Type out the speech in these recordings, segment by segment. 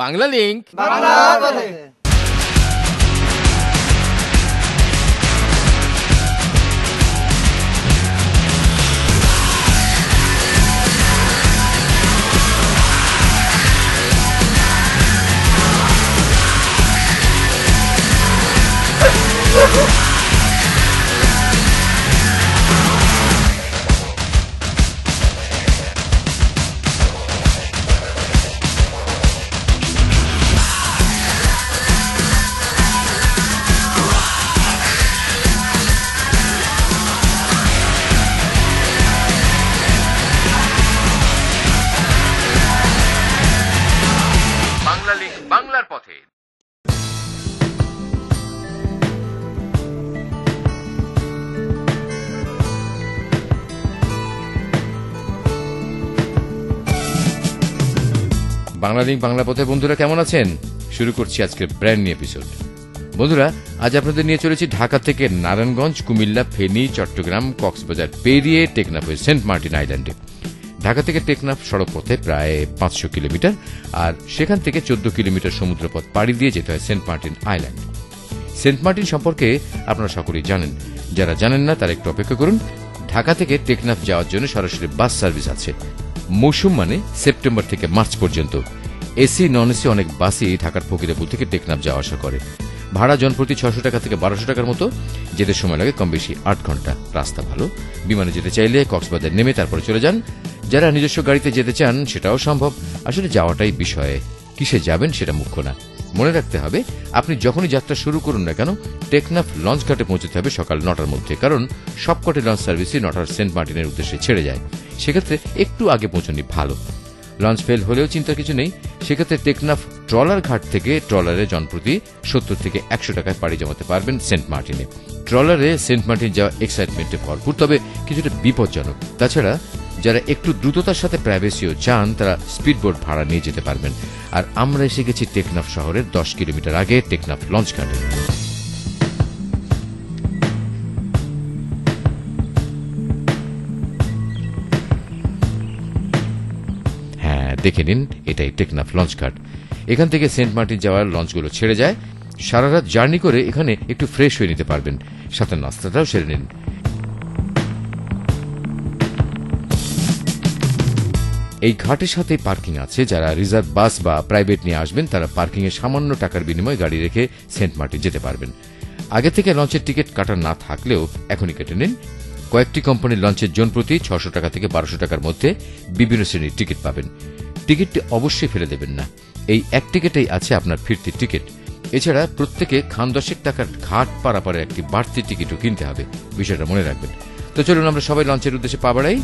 Bangla link Bangla পথে। Bangla link বাংলার পথে। বাংলা লিংক বাংলা পথে বন্ধুরা কেমন আছেন? শুরু করছি আজকের ব্র্যান্ড নিউ এপিসোড। বন্ধুরা, আজ আপনাদের নিয়ে চলেছি ঢাকা থেকে নারায়ণগঞ্জ, কুমিল্লা, ফেনী, চট্টগ্রাম, কক্সবাজার পেরিয়ে টেকনাফের সেন্ট মার্টিন আইল্যান্ডে। ঢাকা থেকে টেকনাফ সড়ক পথে প্রায় 500 কিলোমিটার, আর সেখান থেকে 14 কিলোমিটার সমুদ্রপথ পাড়ি দিয়ে যেতে হয় Saint Martin Island. Saint Martin সম্পর্কে আপনারা সকলেই জানেন, যারা জানেন না তারা একটু অপেক্ষা করুন। ঢাকা থেকে টেকনাফ যাওয়ার জন্য সরাসরি বাস সার্ভিস আছে। মৌসুম মানে সেপ্টেম্বর থেকে মার্চ পর্যন্ত। এসি নন এসি অনেক বাসই ঢাকার ফকিরাপুর থেকে টেকনাফ যাওয়া আসা করে। ভাড়া জনপ্রতি 600 টাকা থেকে 1200 টাকার মতো। যেতে সময় লাগে কম বেশি 8 ঘন্টা। রাস্তা ভালো। বিমানে যেতে চাইলে কক্সবাজার নেমে তারপরে চলে যান। যারা নিজস্ব গাড়িতে যেতে চান সেটাও সম্ভব। আসলে যাওয়াটাই বিষয়, কিসে যাবেন সেটা মুখ্য না। মনে রাখতে হবে, আপনি যখনই যাত্রা শুরু করুন না কেন, টেকনাফ লঞ্চ ঘাটে পৌঁছতে হবে সকাল 9টার মধ্যে, কারণ সবকটি লঞ্চ সার্ভিসই 9টার সেন্ট মার্টিনের উদ্দেশ্যে ছেড়ে যায়। সেক্ষেত্রে একটু আগে পৌঁছনি ভালো। লঞ্চ ফেল হলেও চিন্তার কিছু নেই। সেক্ষেত্রে টেকনাফ ট্রলার ঘাট থেকে ট্রলারে জনপ্রতি 70 থেকে 100 টাকায় পাড়ি জমাতে পারবেন সেন্ট মার্টিনে। ট্রলারে সেন্ট মার্টিন যাওয়া এক্সাইটমেন্টে ভরপুর, তবে কিছুটা বিপজ্জনক। তাছাড়া যারা একটু দ্রুততার সাথে প্রাইভেসিও চান তারা স্পিডবোট ভাড়া নিয়ে যেতে পারবেন। আর আমরা এসে গেছি টেকনাফ শহরের 10 কিলোমিটার আগে টেকনাফ লঞ্চ ঘাটে। হ্যাঁ, দেখে নিন, এটাই টেকনাফ লঞ্চ ঘাট। এখান থেকে সেন্ট মার্টিন যাওয়ার লঞ্চগুলো ছেড়ে যায়। সারা রাত জার্নি করে এখানে একটু ফ্রেশ হয়ে নিতে পারবেন, সাথে নাস্তাটাও সেরে নিন। এই ঘাটের সাথে পার্কিং আছে। যারা রিজার্ভ বাস বা প্রাইভেট নিয়ে আসবেন তারা পার্কিং এ সামান্য টাকার বিনিময়ে গাড়ি রেখে সেন্ট মার্টিন যেতে পারবেন। আগে থেকে লঞ্চের টিকিট কাটা না থাকলেও এখনই কেটে নিন। কয়েকটি কোম্পানির লঞ্চের জন প্রতি 600 টাকা থেকে 1200 টাকার মধ্যে বিভিন্ন শ্রেণীর টিকিট পাবেন। টিকিটটি অবশ্যই ফেলে দেবেন না। এই এক টিকিটেই আছে আপনার ফিরতির টিকিট। এছাড়া প্রত্যেকে খান 10 টাকার ঘাট পারাপারের একটি বাড়তি টিকিটও কিনতে হবে, বিষয়টা মনে রাখবেন। তো চলুন আমরা সবাই লঞ্চের উদ্দেশ্যে পা বাড়াই।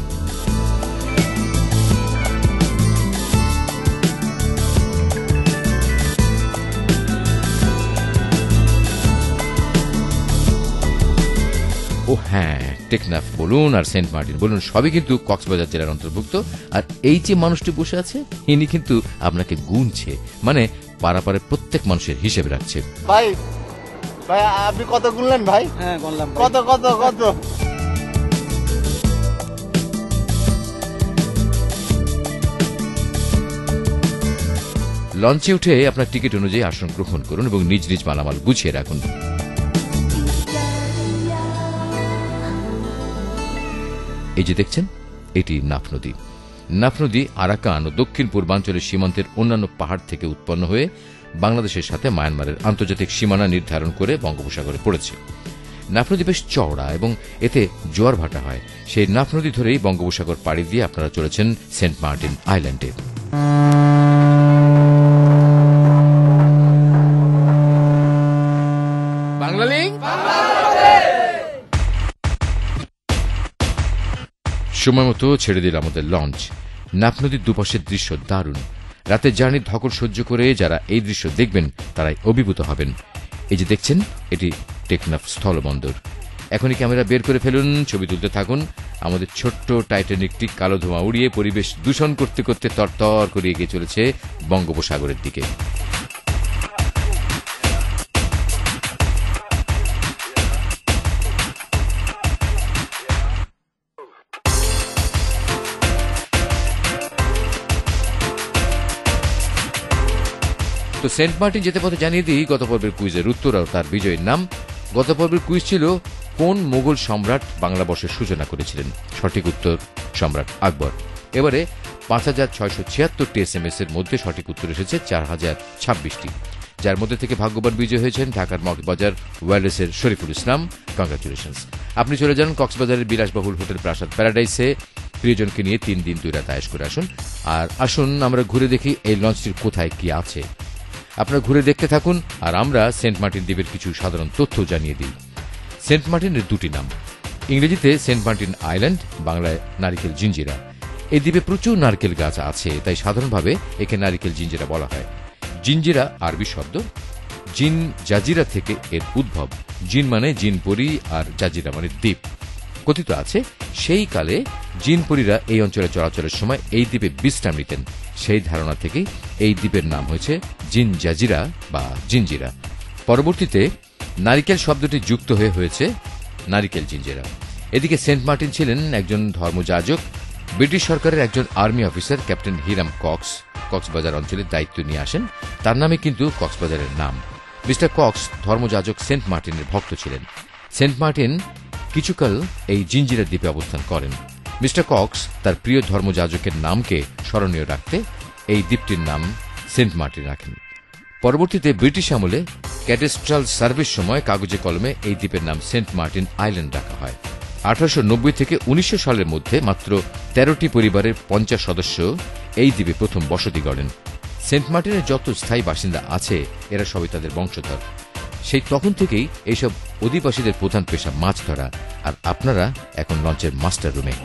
ও হ্যাঁ, টেকনাফ বলুন আর সেন্ট মার্টিন বলুন সবই কিন্তু কক্সবাজার জেলার অন্তর্ভুক্ত। আর এই যে মানুষটি বসে আছে ইনি কিন্তু আপনাকে গুনছে, মানে পারাপারে প্রত্যেক মানুষের হিসেব রাখছে। ভাই ভাই আপনি কত গুনলেন ভাই? হ্যাঁ গুনলাম। কত কত কত? লঞ্চে উঠে আপনার টিকিট অনুযায়ী আসন গ্রহণ করুন এবং নিজ নিজ মালামাল গুছিয়ে রাখুন। এই যে দেখছেন, এটি নাফ নদী। নাফ নদী আরাকান ও দক্ষিণ পূর্বাঞ্চলের সীমান্তের অন্যান্য পাহাড় থেকে উৎপন্ন হয়ে বাংলাদেশের সাথে মায়ানমারের আন্তর্জাতিক সীমানা নির্ধারণ করে বঙ্গোপসাগরে পড়েছে। নাফ নদী বেশ চওড়া এবং এতে জোয়ার ভাটা হয়। সেই নাফ নদী ধরেই বঙ্গোপসাগর পাড়ি দিয়ে আপনারা চলেছেন সেন্ট মার্টিন আইল্যান্ডে। বাংলা লিংক সময় মতো ছেড়ে দিল আমাদের লঞ্চ। নাফ নদীর দুপাশের দৃশ্য দারুণ। রাতের জার্নির ধকল সহ্য করে যারা এই দৃশ্য দেখবেন তারাই অভিভূত হবেন। এই যে দেখছেন, এটি টেকনাফ স্থলবন্দর। এখনই ক্যামেরা বের করে ফেলুন, ছবি তুলতে থাকুন। আমাদের ছোট্ট টাইটানিকটি কালো ধোঁয়া উড়িয়ে পরিবেশ দূষণ করতে করতে তরতর করে এগিয়ে চলেছে বঙ্গোপসাগরের দিকে। তো সেন্ট মার্টিন যেতে পথে জানিয়ে দিই গত পর্বের কুইজের উত্তর আর তার বিজয়ীর নাম। গত পর্বের কুইজ ছিল কোন মোগল সম্রাট বাংলাবর্ষের সূচনা করেছিলেন? সঠিক উত্তর সম্রাট আকবর। এবারে ৫,৬৭৬টি SMS এর মধ্যে সঠিক উত্তর এসেছে ৪,০২৬টি, যার মধ্যে থেকে ভাগ্যবান বিজয় হয়েছেন ঢাকার মগবাজার ওয়্যারলেসের শরীফুল ইসলাম। কংগ্রাচুলেশনস। আপনি চলে যান কক্সবাজারের বিলাসবহুল হোটেল প্রাসাদ প্যারাডাইসে, প্রিয়জনকে নিয়ে 3 দিন 2 রাত আয়েশ করে আসুন। আর আসুন আমরা ঘুরে দেখি এই লঞ্চটির কোথায় কি আছে। আপনারা ঘুরে দেখতে থাকুন আর আমরা সেন্ট মার্টিন দ্বীপের কিছু সাধারণ তথ্য জানিয়ে দিই। সেন্ট মার্টিনের 2টি নাম। ইংরেজিতে সেন্ট মার্টিন আইল্যান্ড, বাংলায় নারিকেল জিঞ্জিরা। এই দ্বীপে প্রচুর নারকেল গাছ আছে, তাই সাধারণভাবে একে নারিকেল জিঞ্জিরা বলা হয়। জিঞ্জিরা আরবি শব্দ, জিন জাজিরা থেকে এর উদ্ভব। জিন মানে জিনপরি আর জাজিরা মানে দ্বীপ। কথিত আছে সেই কালে জিনপরীরা এই অঞ্চলে চলাচলের সময় এই দ্বীপে বিশ্রাম নিতেন। সেই ধারণা থেকেই এই দ্বীপের নাম হয়েছে জিন জাজিরা বা জিঞ্জিরা। পরবর্তীতে নারিকেল শব্দটি যুক্ত হয়েছে নারিকেল জিঞ্জিরা। এদিকে সেন্ট মার্টিন ছিলেন একজন ধর্মযাজক। ব্রিটিশ সরকারের একজন army officer captain Hiram Cox Cox's Bazar অঞ্চলের দায়িত্ব নিয়ে আসেন। তার নামে কিন্তু কক্সবাজারের নাম। মিস্টার কক্স ধর্মযাজক সেন্ট মার্টিনের ভক্ত ছিলেন। সেন্ট মার্টিন কিছুকাল এই জিঞ্জিরা দ্বীপে অবস্থান করেন। মিস্টার কক্স তার প্রিয় ধর্মযাজকের নামকে স্মরণীয় রাখতে এই দ্বীপটির নাম সেন্ট মার্টিন রাখেন। পরবর্তীতে ব্রিটিশ আমলে ক্যাডেস্ট্রাল সার্ভিস সময় কাগজে কলমে এই দ্বীপের নাম সেন্ট মার্টিন আইল্যান্ড রাখা হয়। 1890 থেকে 1900 সালের মধ্যে মাত্র 13টি পরিবারের 50 সদস্য এই দ্বীপে প্রথম বসতি গড়েন। সেন্ট মার্টিনের যত স্থায়ী বাসিন্দা আছে এরা সবাই তাদের বংশধর। সেই তখন থেকেই এইসব অধিবাসীদের প্রধান পেশা মাছ ধরা। আর আপনারা এখন লঞ্চের মাস্টার রুমে।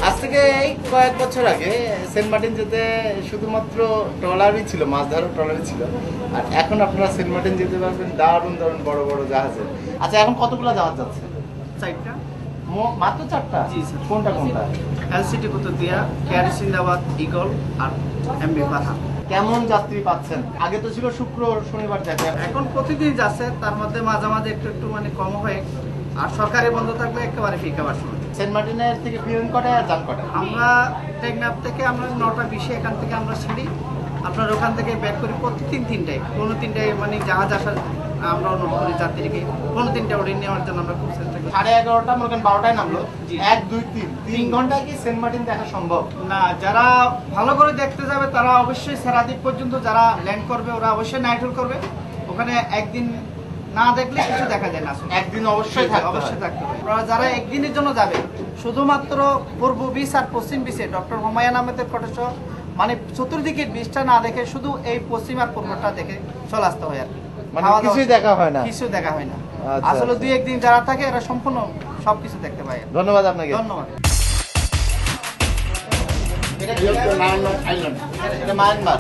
আজ থেকে এই কয়েক বছর আগে সেন্ট মার্টিন যেতে শুধুমাত্র ট্রলারই ছিল, মাছ ধরার ট্রলারই ছিল। আর এখন আপনারা সেন্ট মার্টিন যেতে পারবেন দারুণ দারুণ বড় বড় জাহাজে। আচ্ছা, এখন কতগুলো জাহাজ যাচ্ছে? 4টা। মাত্র 4টা? জি স্যার। কোনটা কোনটা? এলসিটি কুতুবদিয়া, কেয়ারি সিন্দাবাদ, ইগল আর এমবি পাঠা। কেমন যাত্রী পাচ্ছেন? আগে তো ছিল শুক্র শনিবার যাবে, এখন প্রতিদিন যাচ্ছে, তার মধ্যে মাঝে মাঝে একটু একটু মানে কম হয়। আর সরকারি বন্ধ থাকলে একেবারে ফিকা বাসন। সেন্ট মার্টিনের থেকে ফিরেন কটায় আর যান কটায়? আমরা টেকনাফ থেকে আমরা 9:20 এখান থেকে আমরা ছিড়ি। আপনার ওখান থেকে ব্যাক করি প্রতিদিন 3টায়। কোনো 3টায় মানে জাহাজ আসার আমরা অনুরোধ করি যাত্রীকে। কোনো 3টা ওড়ে নেওয়ার জন্য আমরা খুব চেষ্টা করি। 11:30 মনে করেন 12টায় নামলো, জি। 1 2 3 ঘন্টায় কি সেন্ট মার্টিন দেখা সম্ভব? না, যারা ভালো করে দেখতে যাবে তারা অবশ্যই সেরাদ্বীপ পর্যন্ত যারা ল্যান্ড করবে ওরা অবশ্যই নাইট হোল্ড করবে। ওখানে একদিন না দেখলে কিছু দেখা যায় না। একদিন অবশ্যই অবশ্যই থাকতে হবে। ওরা যারা একদিনের জন্য যাবে শুধুমাত্র পূর্ব বিচ আর পশ্চিম বিচে ডক্টর হুমায়ুন আহমেদের কটেজ মানে চতুর্দিকে বিচটা না দেখে শুধু এই পশ্চিম আর পূর্বটা দেখে চলে আসতে হয় আর মানে কিছুই দেখা হয় না। কিছু দেখা হয় না। আচ্ছা, আসলে আচ্ছা। 2-1 দিন যারা থাকে এরা সম্পূর্ণ সবকিছু দেখতে পায়। ধন্যবাদ আপনাকে। ধন্যবাদ। এটা মায়ানমার,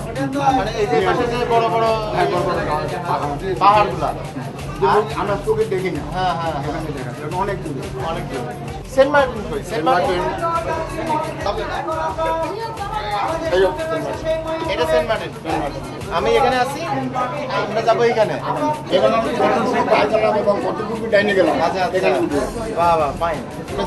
মানে এই যে পাশে যে বড় বড় পাহাড়গুলা আমরা চোখে দেখি না। হ্যাঁ হ্যাঁ এখানে দেখা যায়, অনেক দূরে। অনেক দূর। সেন্ট মার্টিন কই? সেন্ট মার্টিন এটা সেন্ট মার্টিন। আমি এখানে আছি, আমরা যাবো এখানে। এখানে আমি পায়ে গেলাম এবং কতটুকু ডাইনে গেলাম। আচ্ছা আচ্ছা, এখানে উঠে। বাহ বাহ, ফাইন।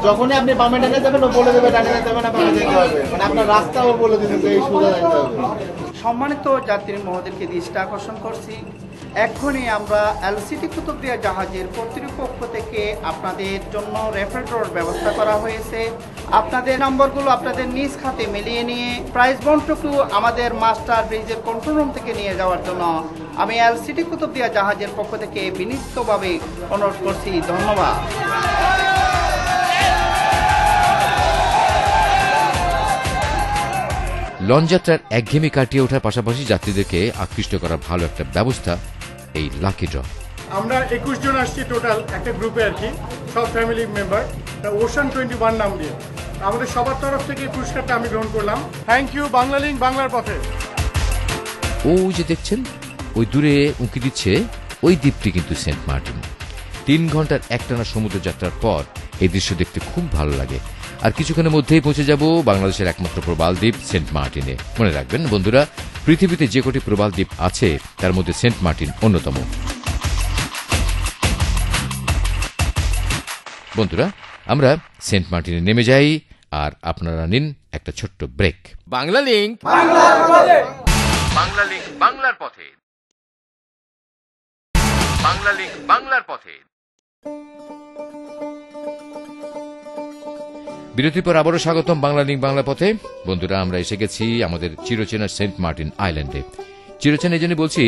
যখনই আপনি বামে ডানে যাবেন ও বলে দেবে ডানে যেতে হবে না বামে যেতে হবে, মানে আপনার রাস্তাও বলে দিতে যে এই সোজা যেতে হবে। সম্মানিত যাত্রী মহোদয়কে দৃষ্টি আকর্ষণ করছি, এখনই আমরা এলসিটি কুতুবদিয়া জাহাজের কর্তৃপক্ষ থেকে আপনাদের জন্য রেফ্রিজারেটর ব্যবস্থা করা হয়েছে। আপনাদের নম্বরগুলো আপনাদের নিজ খাতে মিলিয়ে নিয়ে প্রাইস বন্টটুকু আমাদের মাস্টার ব্রিজের কন্ট্রোল রুম থেকে নিয়ে যাওয়ার জন্য আমি এলসিটি কুতুবদিয়া জাহাজের পক্ষ থেকে বিনীতভাবে অনুরোধ করছি। ধন্যবাদ। লঞ্চ যাত্রার একঘেয়েমি কাটিয়ে ওঠার পাশাপাশি যাত্রীদেরকে আকৃষ্ট করার ভালো একটা ব্যবস্থা এই লাকি ড্র। আমরা 21 জন আসছি টোটাল একটা গ্রুপে আর কি, সব ফ্যামিলি মেম্বার, ওশান 21 নাম দিয়ে। আমাদের সবার তরফ থেকে এই পুরস্কারটা আমি গ্রহণ করলাম। থ্যাংক ইউ বাংলা লিংক বাংলার পথে। ওই যে দেখছেন ওই দূরে উঁকি দিচ্ছে ওই দ্বীপটি কিন্তু সেন্ট মার্টিন। 3 ঘন্টার একটানা সমুদ্র যাত্রার পর এই দৃশ্য দেখতে খুব ভালো লাগে। আর কিছুক্ষণের মধ্যেই পৌঁছে যাব বাংলাদেশের একমাত্র প্রবাল দ্বীপ সেন্ট মার্টিনে। মনে রাখবেন বন্ধুরা, পৃথিবীতে যে কটি প্রবাল দ্বীপ আছে তার মধ্যে সেন্ট মার্টিন অন্যতম। বন্ধুরা, আমরা সেন্ট মার্টিনে নেমে যাই আর আপনারা নিন একটা ছোট্ট ব্রেক। বাংলা লিংক বাংলার পথে। বাংলা লিঙ্ক বাংলার পথে। বিরতির পর আবারও স্বাগতম বাংলা লিঙ্ক বাংলা পথে। বন্ধুরা, আমরা এসে গেছি আমাদের চিরচেনা সেন্ট মার্টিন আইল্যান্ডে। চিরচেনা এই জন্য বলছি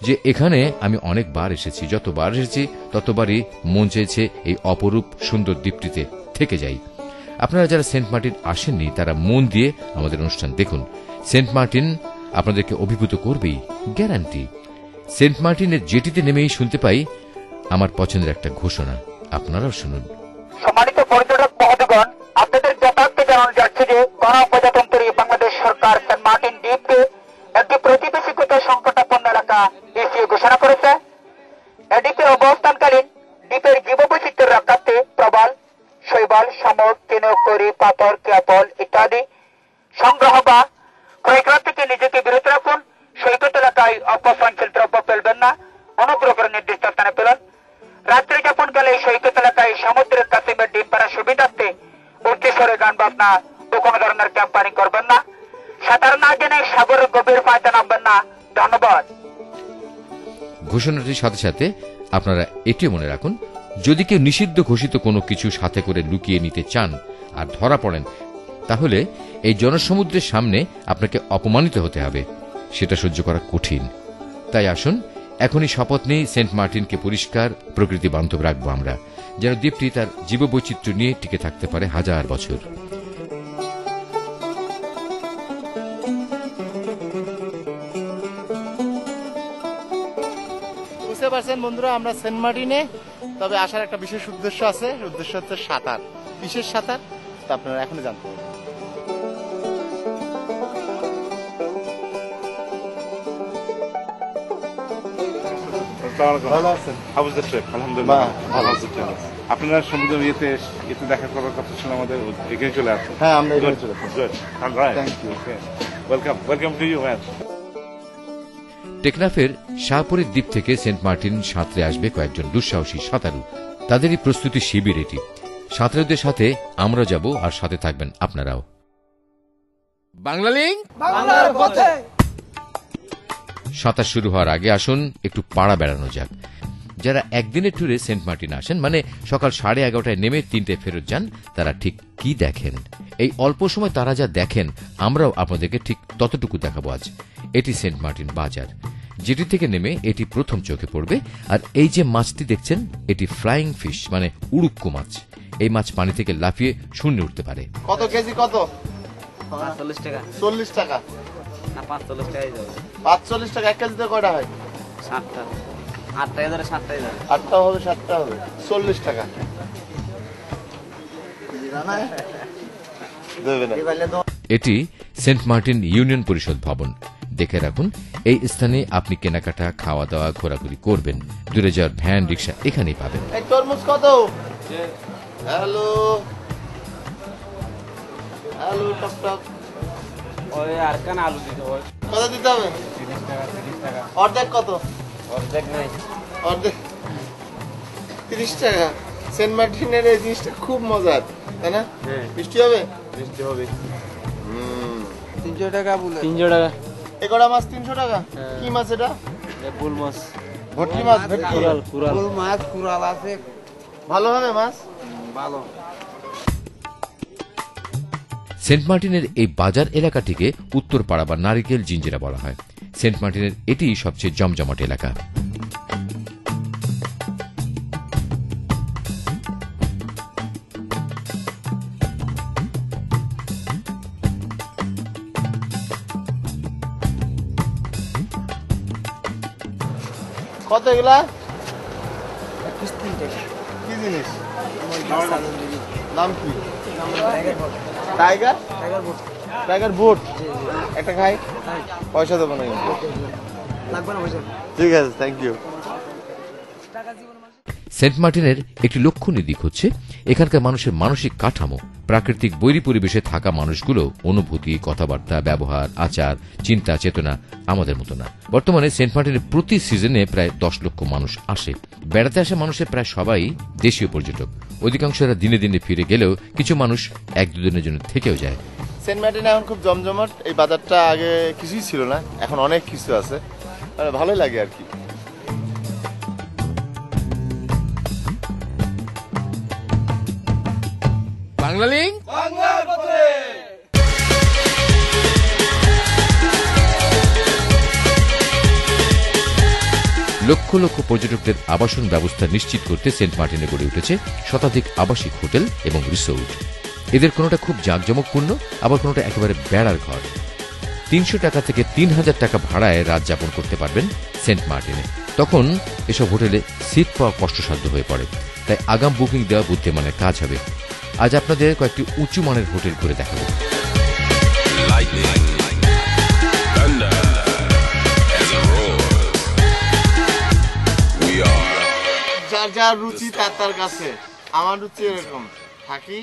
যে এখানে আমি অনেকবার এসেছি, যতবার এসেছি ততবারই মন চেয়েছে এই অপরূপ সুন্দর দ্বীপটিতে থেকে যাই। আপনারা যারা সেন্ট মার্টিন আসেননি তারা মন দিয়ে আমাদের অনুষ্ঠান দেখুন। সেন্ট মার্টিন আপনাদেরকে অভিভূত করবেই, গ্যারান্টি। সেন্ট মার্টিনের জেটিতে নেমেই শুনতে পাই আমার পছন্দের একটা ঘোষণা, আপনারাও শুনুন। সম্মানিত পর্যটক মহোদয়গণ, আপনাদের যথার্থে জানানো যাচ্ছে যে গণপ্রজাতন্ত্রী বাংলাদেশ সরকার সেন্ট মার্টিন দ্বীপকে একটি প্রতিবেশীগত সংকটাপন্ন এলাকা হিসেবে ঘোষণা করেছে। এ দ্বীপের অবস্থানকালীন দ্বীপের জীববৈচিত্র্য রক্ষার্থে প্রবাল, শৈবাল, শামুক, চিনুক, তরি, পাথর, ক্যাপল ইত্যাদি সংগ্রহ বা ক্ষয়ক্ষতি থেকে নিজেকে বিরত রাখুন। সৈকত এলাকায় অপসহনশীল দ্রব্য ফেলবেন না, অনুগ্রহ করে নির্দিষ্ট স্থানে ফেলুন। রাত্রি যাপনকালে এই সৈকত এলাকায় সামুদ্রিক কাসিমের ডিম পাড়ার সুবিধার্থে উচ্চস্বরে গান বাজনা ও কোনো ধরনের ক্যাম্পারিং করবেন না। সাঁতার না জেনে সাগরের গভীর পানিতে নামবেন না। ধন্যবাদ। ঘোষণাটির সাথে সাথে আপনারা এটিও মনে রাখুন, যদি কেউ নিষিদ্ধ ঘোষিত কোনো কিছু সাথে করে লুকিয়ে নিতে চান আর ধরা পড়েন, তাহলে এই জনসমুদ্রের সামনে আপনাকে অপমানিত হতে হবে। সেটা সহ্য করা কঠিন। তাই আসুন এখনই শপথ নেই সেন্ট মার্টিনকে পরিষ্কার, প্রকৃতি বান্ধব রাখবো আমরা, যেন দ্বীপটি তার জীববৈচিত্র্য নিয়ে টিকে থাকতে পারে হাজার বছর। বুঝতে পারছেন বন্ধুরা, আমরা সেন্ট মার্টিনে, তবে আসার একটা বিশেষ উদ্দেশ্য আছে। উদ্দেশ্য হচ্ছে সাঁতার, বিশেষ সাঁতার। তা আপনারা এখনই জানতে পারবেন। ভালো আছেন? How was the trip? আলহামদুলিল্লাহ ভালো। আপনারা সমুদ্র ইয়েতে দেখা করার কথা ছিল আমাদের, এখানে চলে আসছেন। হ্যাঁ, আমরা এখানে চলে আসছি। Good. All right. Thank you. Okay. Welcome to you, man. টেকনাফের শাহপুরের দ্বীপ থেকে সেন্ট মার্টিন সাঁতরে আসবে কয়েকজন দুঃসাহসী সাঁতারু। তাদেরই প্রস্তুতি শিবির এটি। সাঁতারুদের সাথে আমরা যাব, আর সাথে থাকবেন আপনারাও। বাংলা লিঙ্ক বাংলার পথে। সাঁতার শুরু হওয়ার আগে আসুন একটু পাড়া বেড়ানো যাক। যারা একদিনের ট্যুরে সেন্ট মার্টিন আসেন, মানে সকাল 11:30টায় নেমে 3টায় ফেরত যান, তারা ঠিক কি দেখেন? এই অল্প সময় তারা যা দেখেন আমরাও আপনাদেরকে ঠিক ততটুকু দেখাবো আজ। এটি সেন্ট মার্টিন বাজার, যেটি থেকে নেমে এটি প্রথম চোখে পড়বে। আর এই যে মাছটি দেখছেন, এটি ফ্লাইং ফিশ, মানে উড়ুক্কু মাছ। এই মাছ পানি থেকে লাফিয়ে শূন্যে উঠতে পারে। কত কেজি? কত? ৪০ টাকা 40 টাকা না ৪৫ টাকাই যাবে। 45 টাকা। 1 কেজিতে কয়টা হয়? ৭টা ৮টায় ধরে ৭টায় ধরে 8টা হবে, 7টা হবে, 40 টাকা। এটি সেন্ট মার্টিন ইউনিয়ন পরিষদ ভবন। দেখে রাখুন, এই স্থানে আপনি কেনাকাটা, খাওয়া দাওয়া, ঘোরাঘুরি করবেন। দূরে যাওয়ার ভ্যান, রিক্সা এখানেই পাবেন। এই তরমুজ কত? হ্যালো হ্যালো, টক টক ওই আর কান আলু দিতে হয়। কত দিতে হবে? ৩০ টাকা ৩০ টাকা। অর্ধেক কত? অর্ধেক নাই, অর্ধেক 30 টাকা। সেন্ট মার্টিনের এই জিনিসটা খুব মজার, তাই না? হ্যাঁ মিষ্টি হবে? মিষ্টি হবে। 300 টাকা বলে। ৩০০ টাকা। এগোড়া মাছ 300 টাকা। কি মাছ এটা? বুল মাছ, ভটকি মাছ? ভেটকি কুরাল কুরাল। ফুল মাছ, কুড়াল আছে, ভালো হবে মাছ? ভালো। সেন্ট মার্টিনের এই বাজার এলাকাটিকে উত্তরপাড়া বা নারিকেল জিঞ্জিরা বলা হয়। সেন্ট মার্টিনের এটি সবচেয়ে জমজমাট এলাকা। কত এগুলা? 21 টাকা। কি জিনিস? নাম কি? টাইগার? Tiger boat. একটা খাই, পয়সা দেবো না কিন্তু। লাগবে না পয়সা। ঠিক আছে, থ্যাংক ইউ। সেন্ট মার্টিনের একটি লক্ষণীয় দিক হচ্ছে এখানকার মানুষের মানসিক কাঠামো। প্রাকৃতিক বৈরী পরিবেশে থাকা মানুষগুলো অনুভূতি, কথাবার্তা, ব্যবহার, আচার, চিন্তা, চেতনা আমাদের মতো না। বর্তমানে সেন্ট মার্টিনের প্রতি সিজনে প্রায় 10 লক্ষ মানুষ আসে। বেড়াতে আসা মানুষের প্রায় সবাই দেশীয় পর্যটক। অধিকাংশরা দিনে দিনে ফিরে গেলেও কিছু মানুষ 1-2 দিনের জন্য থেকেও যায়। সেন্ট মার্টিন এখন খুব জমজমাট। এই বাজারটা আগে কিছুই ছিল না, এখন অনেক কিছু আছে, ভালোই লাগে আর কি। বাংলালিংক বাংলার পথে। লক্ষ লক্ষ পর্যটকদের আবাসন ব্যবস্থা নিশ্চিত করতে সেন্ট মার্টিনে গড়ে উঠেছে শতাধিক আবাসিক হোটেল এবং রিসোর্ট। এদের কোনোটা খুব জাঁকজমকপূর্ণ, আবার কোনোটা একেবারে বেড়ার ঘর। 300 টাকা থেকে 3000 টাকা ভাড়ায় রাত যাপন করতে পারবেন সেন্ট মার্টিনে। তখন এসব হোটেলে সিট পাওয়া কষ্টসাধ্য হয়ে পড়ে, তাই আগাম বুকিং দেওয়া বুদ্ধিমানের কাজ হবে। আজ আপনাদের কয়েকটি উঁচু মানের হোটেল ঘুরে দেখাবো। যার যার রুচি তার তার কাছে। আমার রুচি এরকম, থাকি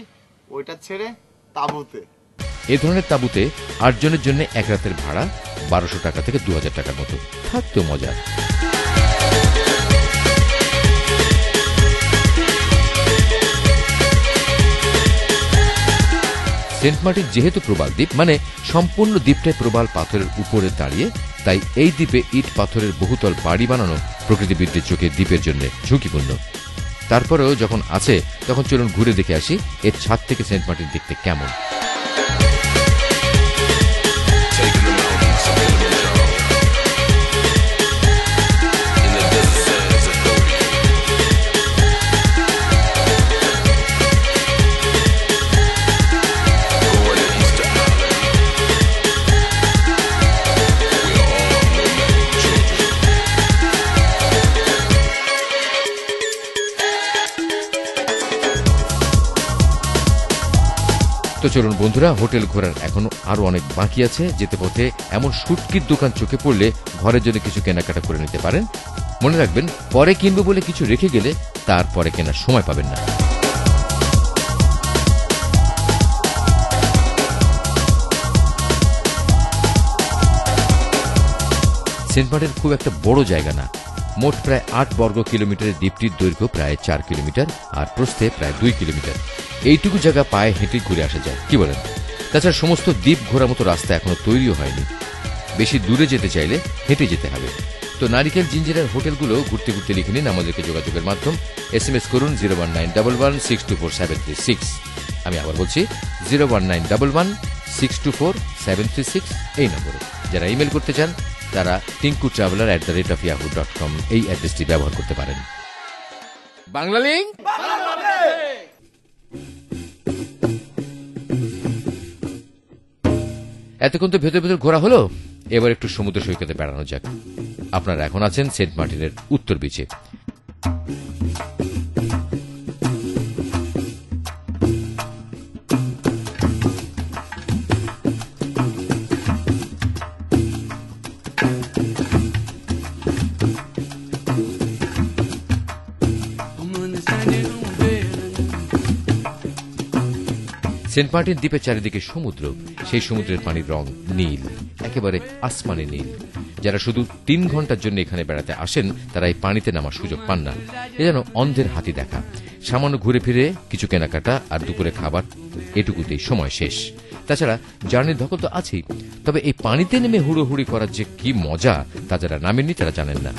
ওইটা ছেড়ে তাঁবুতে। এ ধরনের তাঁবুতে 8 জনের জন্য এক রাতের ভাড়া 1200 টাকা থেকে 2000 টাকার মতো। থাকতেও মজা। সেন্ট মার্টিন যেহেতু প্রবাল দ্বীপ, মানে সম্পূর্ণ দ্বীপটাই প্রবাল পাথরের উপরে দাঁড়িয়ে, তাই এই দ্বীপে ইট পাথরের বহুতল বাড়ি বানানো প্রকৃতিবিদদের চোখে দ্বীপের জন্য ঝুঁকিপূর্ণ। তারপরেও যখন আছে, তখন চলুন ঘুরে দেখে আসি এর ছাদ থেকে সেন্ট মার্টিন দেখতে কেমন। তো চলুন বন্ধুরা, হোটেল ঘোরার এখনো আরো অনেক বাকি আছে। যেতে পথে এমন শুটকির দোকান চোখে পড়লে ঘরের জন্য কিছু কেনাকাটা করে নিতে পারেন। মনে রাখবেন, পরে কিনবো বলে কিছু রেখে গেলে তারপরে কেনার সময় পাবেন না। সেন্ট মার্টিন খুব একটা বড় জায়গা না। মোট প্রায় 8 বর্গ কিলোমিটারের দ্বীপটির দৈর্ঘ্য প্রায় 4 কিলোমিটার আর প্রস্থে প্রায় 2 কিলোমিটার। এইটুকু জায়গা পায়ে হেঁটে ঘুরে আসা যায়, কি বলেন? তাছাড়া সমস্ত দ্বীপ ঘোরার মতো রাস্তা এখনো তৈরিও হয়নি। বেশি দূরে যেতে চাইলে হেঁটে যেতে হবে। তো নারিকেল জিঞ্জিরার হোটেলগুলো ঘুরতে ঘুরতে লিখে নিন। আমাদেরকে যোগাযোগের মাধ্যম SMS করুন 01911624736। আমি আবার বলছি 01911624736 এই নম্বরে। যারা ইমেল করতে চান তারা tinkutraveler@yahoo.com এই অ্যাড্রেসটি ব্যবহার করতে পারেন। বাংলালিংক এতক্ষণ তো ভেতর ভেতর ঘোরা হলো, এবার একটু সমুদ্র সৈকতে বেড়ানো যাক। আপনারা এখন আছেন সেন্ট মার্টিনের উত্তর বিচে। সেন্ট মার্টিন দ্বীপের চারিদিকে সমুদ্র। সেই সমুদ্রের পানির রং নীল, একেবারে আসমানি নীল। যারা শুধু 3 ঘন্টার জন্য এখানে বেড়াতে আসেন তারা এই পানিতে নামার সুযোগ পান না। এ যেন অন্ধের হাতি দেখা। সামান্য ঘুরে ফিরে কিছু কেনাকাটা আর দুপুরে খাবার, এটুকুতেই সময় শেষ। তাছাড়া জার্নির ধকল তো আছেই, তবে এই পানিতে নেমে হুড়োহুড়ি করার যে কি মজা তা যারা নামেননি তারা জানেন না।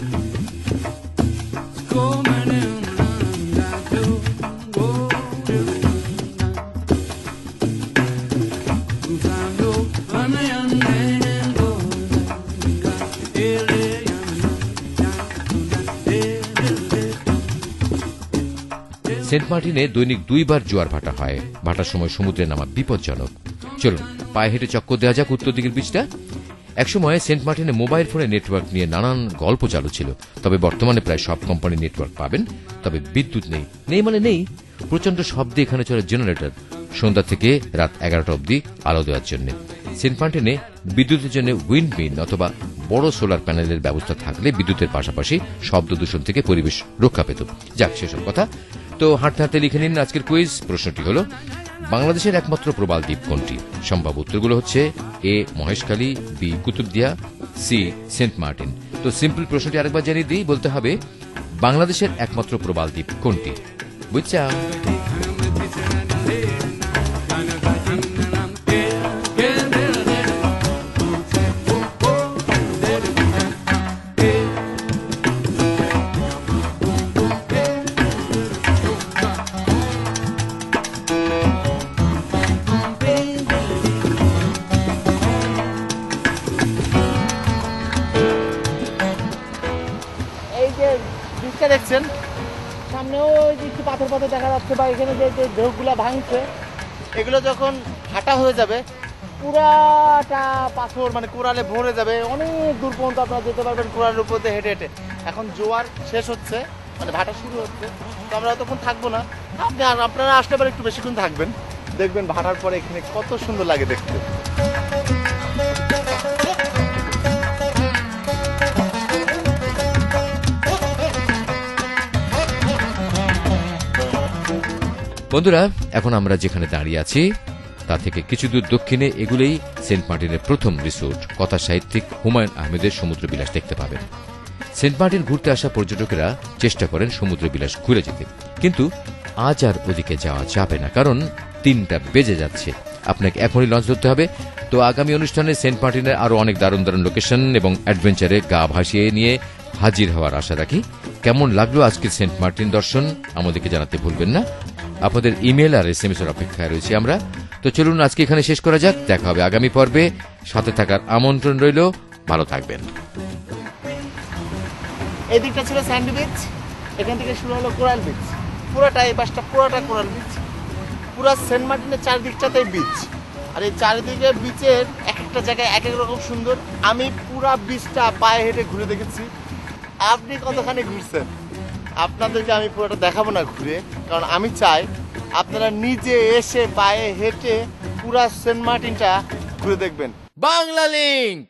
সেন্ট মার্টিনে দৈনিক 2 বার জোয়ার ভাটা হয়। ভাটার সময় সমুদ্রে নামা বিপজ্জনক। চলুন পায়ে হেঁটে চক্কর দেওয়া যাক উত্তর দিকের বিচটা। একসময় সেন্ট মার্টিনে মোবাইল ফোনে নেটওয়ার্ক নিয়ে নানান গল্প চালু ছিল, তবে বর্তমানে প্রায় সব কোম্পানির নেটওয়ার্ক পাবেন। তবে বিদ্যুৎ নেই, নেই মানে নেই। প্রচন্ড শব্দে এখানে চলে জেনারেটর, সন্ধ্যা থেকে রাত 11টা অবধি আলো দেওয়ার জন্য। সেন্ট মার্টিনে বিদ্যুতের জন্য উইন্ডমিল অথবা বড় সোলার প্যানেলের ব্যবস্থা থাকলে বিদ্যুতের পাশাপাশি শব্দ দূষণ থেকে পরিবেশ রক্ষা পেত। যাক, সেসব কথা। তো হাঁটতে হাঁটতে লিখে নিন আজকের কুইজ। প্রশ্নটি হল, বাংলাদেশের একমাত্র প্রবাল দ্বীপ কোনটি? সম্ভাব্য উত্তরগুলো হচ্ছে A Maheshkhali, B Kutubdia, C Saint Martin. তো সিম্পল প্রশ্নটি আরেকবার জানিয়ে দিই, বলতে হবে বাংলাদেশের একমাত্র প্রবাল দ্বীপ কোনটি? বুঝছা? দিকটা দেখছেন, সামনেও ওই যে একটু পাথর পাথর দেখা যাচ্ছে, বা এখানে যে ঢেউগুলা ভাঙছে, এগুলো যখন ভাটা হয়ে যাবে পুরাটা পাথর মানে কোরালে ভরে যাবে, অনেক দূর পর্যন্ত আপনারা যেতে পারবেন কোরালের উপর দিয়ে হেঁটে হেঁটে। এখন জোয়ার শেষ হচ্ছে, মানে ভাটা শুরু হচ্ছে, তো আমরা তখন থাকবো না। আপনারা আসলে পরে একটু বেশিক্ষণ থাকবেন, দেখবেন ভাটার পরে এখানে কত সুন্দর লাগে দেখতে। বন্ধুরা, এখন আমরা যেখানে দাঁড়িয়ে আছি তা থেকে কিছু দূর দক্ষিণে এগুলোই সেন্ট মার্টিনের প্রথম রিসোর্ট। কথা সাহিত্যিক হুমায়ুন আহমেদের সমুদ্র বিলাস দেখতে পাবেন। সেন্ট মার্টিন ঘুরতে আসা পর্যটকেরা চেষ্টা করেন সমুদ্র বিলাস ঘুরে যেতে, কিন্তু আজ আর ওদিকে যাওয়া যাবে না, কারণ 3টা বেজে যাচ্ছে। আপনাকে এখনই লঞ্চ ধরতে হবে। তো আগামী অনুষ্ঠানে সেন্ট মার্টিনের আরো অনেক দারুণ দারুণ লোকেশন এবং অ্যাডভেঞ্চারে গা ভাসিয়ে নিয়ে হাজির হওয়ার আশা রাখি। কেমন লাগলো আজকের সেন্ট মার্টিন দর্শন আমাদেরকে জানাতে ভুলবেন না। আপনাদের ইমেল আর SMS এর অপেক্ষায় রয়েছে আমরা। তো চলুন আজকে এখানে শেষ করা যাক, দেখা হবে আগামী পর্বে। সাথে থাকার আমন্ত্রণ রইল, ভালো থাকবেন। এই দিকটা ছিল স্যান্ডি বিচ, এখান থেকে শুরু হলো কোরাল বিচ, পুরাটা এই পাশটা পুরাটা কোরাল বিচ। পুরা সেন্ট মার্টিনের চারদিকটাতেই বিচ, আর এই চারিদিকে বিচের এক একটা জায়গায় এক এক রকম সুন্দর। আমি পুরা বিচটা পায়ে হেঁটে ঘুরে দেখেছি। আপনি কতখানি ঘুরছেন? আপনাদেরকে আমি পুরোটা দেখাবো না ঘুরে, কারণ আমি চাই আপনারা নিজে এসে পায়ে হেঁটে পুরা সেন্ট মার্টিনটা ঘুরে দেখবেন। বাংলা লিংক।